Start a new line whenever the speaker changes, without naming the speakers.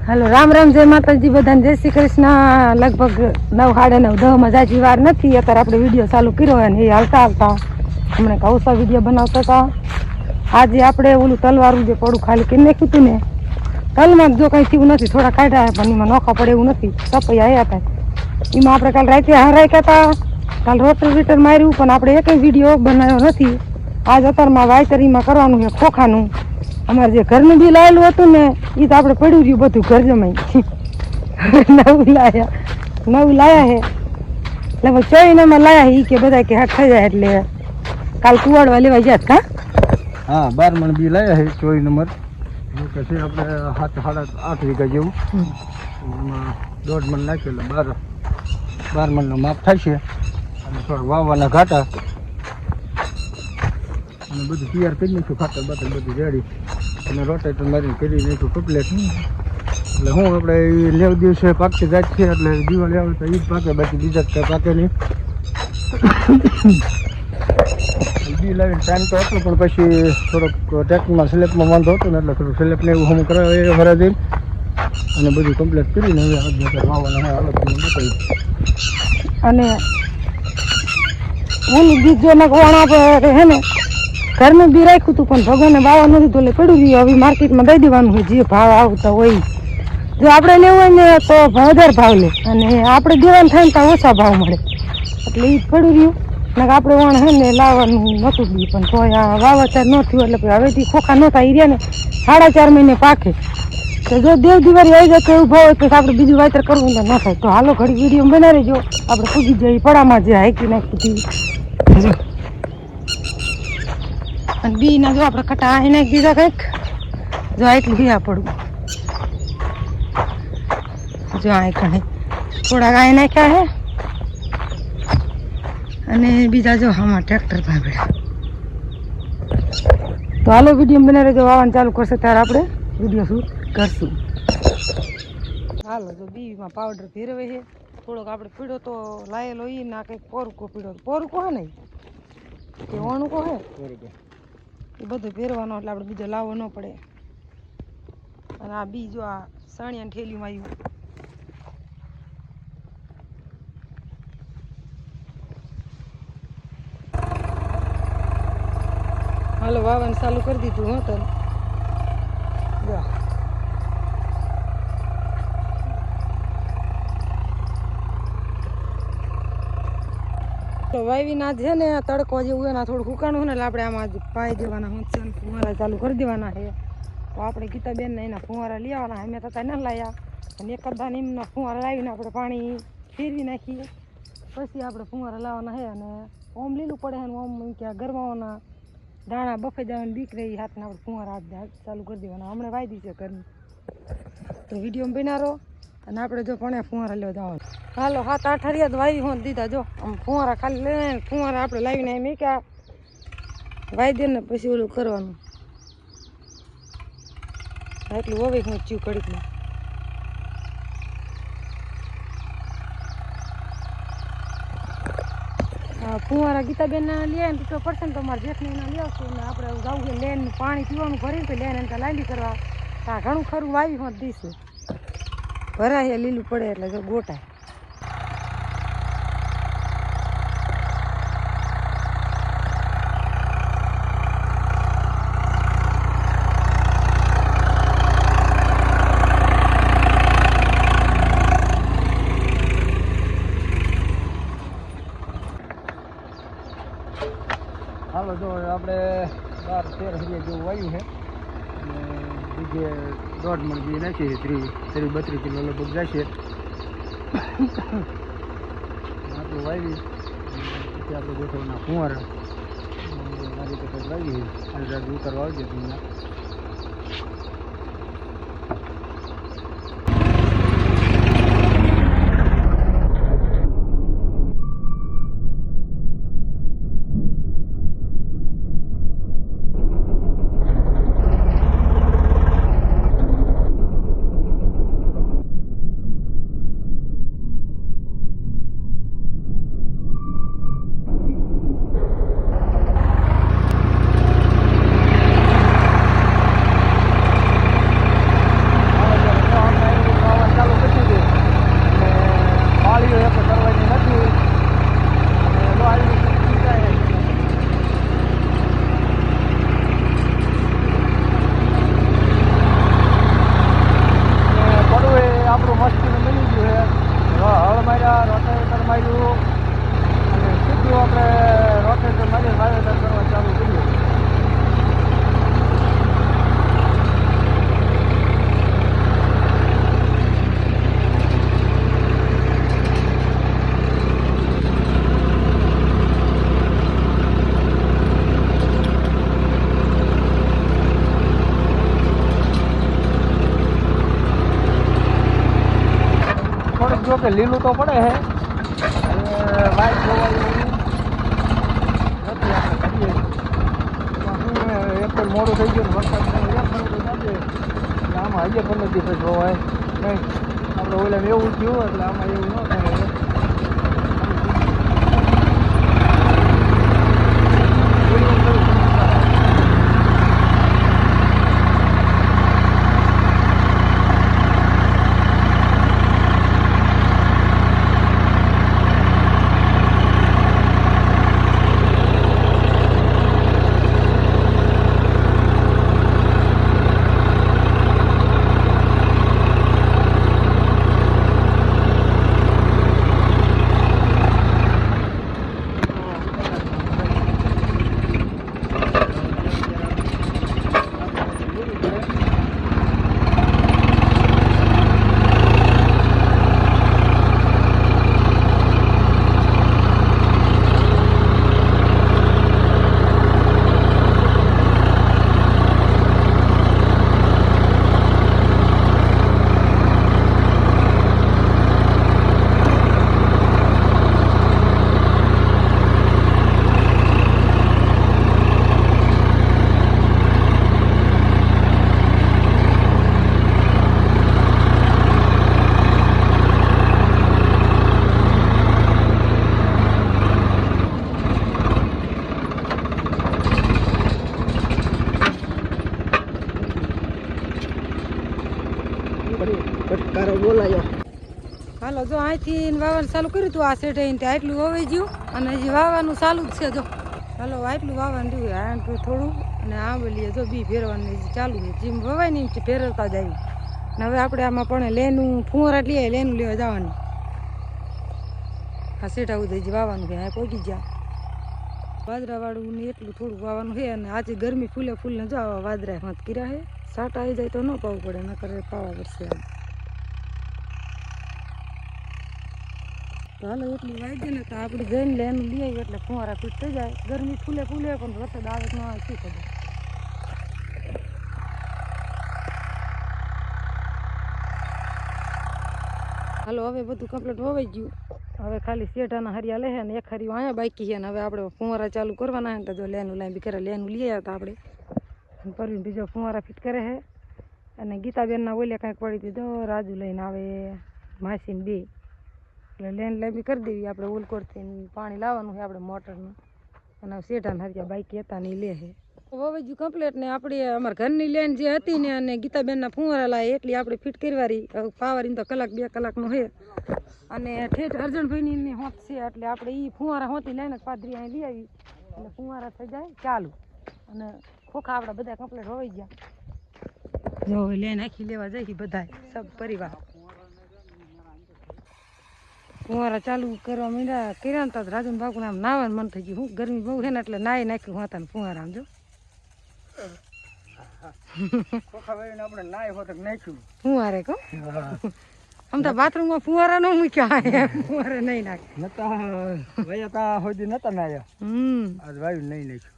Hello Ram Ram जय माताजी बधाने जय श्री कृष्ण। लगभग 9 साढ़े 9 10 में जाजी वार नहीं अत्यारे आपणे विडियो चालू कर्यो है ने हालता हालता हमणे कौसा विडियो बनावता था। आज आपणे ओलू तलवारू जे पड़ू खाली कर नाख्युं हतुं ने तल में जो कई थयुं नथी थोड़ा काढ्या है पण एमां नोखा पड़े एवुं नथी सपई आया था एमां आपणे काल राते हराख्या था। काल रोटर मार्युं पण आपणे एकेय विडियो बनाव्यो नथी। आज अतारमा वायतरीमां करवानुं है खोखानुं। अमारे जे घरनुं बिल आवेલું હતું ને ઈ તો આપણે પડ્યું રહ્યું બધું ઘર જમાઈ નવું લાયા હે લગભગ 24 નંબર લાયા હે ઈ કે બધા કે હાથ થઈ જાય એટલે કાલ કુવાડવા લેવા ગયા હતા।
હા 12 મણ બી લાયા હે 24 નંબર કે છે આપણે 7.5 વીઘા જેવું એમાં 1.5 મણ નાખેલ 12 મણનું માપ થાય છે અને થોડા વાવવાના ઘાટા અને બધું તૈયાર કરી નાખ્યું ખાતર બાતર બધું રેડી અને રોટેટર મારીને કરી નાખ્યું કમ્પ્લેટ। એટલે હું આપણે 9 દિવસે પાકતી જાય છે એટલે દિવાળી આવે તો ઈ જ પાકે બાકી બીજા જ કાંઈ પાકે નહીં। બી લાવીને ટાઈમ તો હતો પણ પછી થોડોક ટ્રેક્ટરમાં સ્લેપમાં વાંધો હતો ને એટલે થોડું સ્લેપને એવું હમ કરાવે ભરા દઈને અને બધું કમ્પ્લીટ કરીને હવે આજે વાવવાના હોય હાલત તમને બતાવી।
અને ઓલું બીજ જો ને કોણા પર હે ને ઘરનું બી રાખ્યું હતું પણ ભગવાને વાવા નથી તો એટલે પડ્યું રહ્યું। હવે માર્કેટમાં દઈ દેવાનું હોય જે ભાવ આવતા હોય જો આપણે લેવું હોય ને તો વધારે ભાવ લે અને આપણે દેવાનું થાય ને તો ઓછા ભાવ મળે એટલે એ પડ્યું રહ્યું ને આપણે વણ હે ને લાવવાનું નહોતું બી પણ તો આ વાવતર ન થયું એટલે હવેથી ખોખા ન થાય રહ્યા ને 4.5 મહિને પાકે તો જો દેવ દિવાળી આવી જાય તો એવું ભાવ હોય તો આપણે બીજું વાતર કરવું તો ન થાય। તો હાલો ઘડી વિડીયો બનાવી જો આપણે પૂજી જઈએ પડામાં જે હાઈકી નાખી અને બી ના જો આપણે કટા આઈ નાખી દીધા કંઈક જો એટલું બી પડવું જો આ કણે થોડાક આઈ નાખ્યા હે અને બીજા જો આમાં ટ્રેક્ટર ભાગડ્યા। તો હાલો વિડીયો બનાવી જો વાવવાનું ચાલુ કરશે ત્યારે આપણે વિડીયો શૂટ કરશું। હાલો જો બીમાં પાવડર ભેરવે છે થોડોક આપણે પીળો તો લાયેલો ઈ ના કંઈક પોરુકો પીળો પોરુકો હે ને કે ઓણુકો હે એ બધું પહેરવાનો એટલે આપણે બીજો લાવવો ન પડે। અને આ બી જો આ સાણિયાની ઠેલીમાં આવ્યું હાલો વાવવાનું ચાલુ કરી દીધું હો તો તો વાવીના છે ને તડકો જેવું એના થોડું ફૂકાણું હોય ને એટલે આપણે આમાં પાઈ દેવાના હોય ફુવારા ચાલુ કરી દેવાના છે। તો આપણે ગીતાબેનને એના ફુવારા લઈ આવવાના અમે તો કાંઈ ન લાવ્યા અને એકાદા નીમના ફુવારા લાવીને આપણે પાણી ફેરવી નાખીએ પછી આપણે ફુવારા લાવવાના છે। અને ઓમ લીલું પડે છે ને ઓમ ક્યાં ગરમાવાના દાણા બફે જવાની બીક રહી હાથને આપણે ફુવારા હાથ ચાલુ કરી દેવાના હમણાં વાઈ દીશે ઘરની। તો વિડીયો બનાવો અને આપણે જો પણ ફુવારા લેવા જવાનું હાલો 7-8 હરિયા તો વાવી હોત દીધા જો આમ ફુવારા ખાલી લઈને ફુવારા આપણે લાવીને એમ કે વાઈ દે ને પછી ઓલું કરવાનું એટલું વવે હું ચીવ કડીકમાં ફુવારા ગીતાબેન લઈ ને તો પડશે ને તમારે જેઠને એના લઈ આવશું ને આપણે જવું લેન પાણી પીવાનું ભરીને તો લેન એને લાંબી કરવા આ ઘણું ખરું વાવી હોત દીશું ભરાય લીલું પડે એટલે જો ગોટાય।
હાલો જો આપણે 12-13 હરિયા જેવું વાવ્યું છે અને બીજે 1.5 મણ બી નાખીએ 30-32 કિલો લગભગ જશે આપણે વાવી પછી આપણે ગોઠવવાના ફુવારા આ રીતે કંઈક વાવી આ ઉતારવા આવજો તમને। જો કે લીલું તો પડે છે વાઇટ જોવાય એવું નથી આપણે કરીએ એપ્રિલ મોડું થઈ ગયું ને વરસાદ આમાં હજી 15 દિવસ જોવાય નહીં આપણે ઓલા એવું થયું એટલે આમાં એવું ન થાય ફટકારો બોલાયો.
હાલો જો અહીંથી વાવવાનું ચાલુ કર્યું હતું આ સેઠે ત્યાં આટલું વવાઈ ગયું અને હજી વાવવાનું ચાલુ જ છે. જો હાલો આટલું વાવવાનું રહ્યું આ થોડું અને આંબલીએ જો બી ફેરવાનું હજી ચાલુ છે. જેમ વવાય ને એમ ફેરવતા જ આવી. ને હવે આપણે આમાં પણ લેનું ફુવારા લઈ આવી લેનું લેવા જવાનું. આ સેઠા ઉદય હજી વાવવાનું છે. આ પહોંચી ગયા વાદરાવાળું ને એટલું થોડું વાવવાનું છે. અને આજે ગરમી ફૂલે ફૂલને જો આવા વાદરા હાથ કર્યા છે. સાટા આવી જાય તો ન પાવું પડે નકર પાવા પડશે. તો હાલો એટલું વાઈ જાય ને તો આપણે જઈને લેનું લઈ આવીએ એટલે ફુવારા ફીટ થઈ જાય. ગરમી ફૂલે ફૂલે પણ વરસાદ આવે ન આવે શું ખબર. હાલો હવે બધું કમ્પ્લીટ વવાઈ ગયું. હવે ખાલી શેઢાના હરિયા લે છે ને એક હરિયું અહીંયા બાકી છે ને હવે આપણે ફુવારા ચાલુ કરવાના છે ને તો જો લેનું લાંબી કરે લેનું લઈ આવ્યા હતા આપણે. પરવીન બીજો ફુવારા ફિટ કરે છે અને ગીતાબેનના ઓલે કાંઈક પડી દીધો રાજુ લઈને આવે માસીને બે એટલે લેન લાંબી કરી દેવી. આપણે ઉલકોટથી પાણી લાવવાનું છે આપણે મોટરનું અને શેઢાના હરિયા બાઈક હતા ને એ લે છે. વવાઈ કમ્પ્લીટ ને આપણે અમારા ઘરની લેન જે હતી ને અને ગીતાબેનના ફુવારા લાવે એટલી આપણે ફિટ કરવાની. પાવર એમ તો કલાક 2 કલાકનો છે અને ઠેઠ અર્જણભાઈની હોત છે એટલે આપણે એ ફુવારા હોતી લઈને પાદરી અહીં લઈ આવી એટલે ફુવારા થઈ જાય ચાલુ. અને ખોખા આપણા બધા કમ્પ્લીટ હોઈ ગયા. જો લેન આખી લેવા જાય બધા સબ પરિવાર ફુવારા ચાલુ કરવા માંડ્યા કર્યા ને તો રાજન બાપુને આમ નાવાનું મન થઈ ગયું. હું ગરમી બહુ છે ને એટલે નાહી નાખ્યું હોતા ને ફુવારા આમ જો ફુવારે કહો આમ તો બાથરૂમમાં ફુવારા ન મૂક્યા ફુવારે નહીં નાખે
નતા સુધી નતા નાયા. આજ વાયુ નહીં નાખ્યું.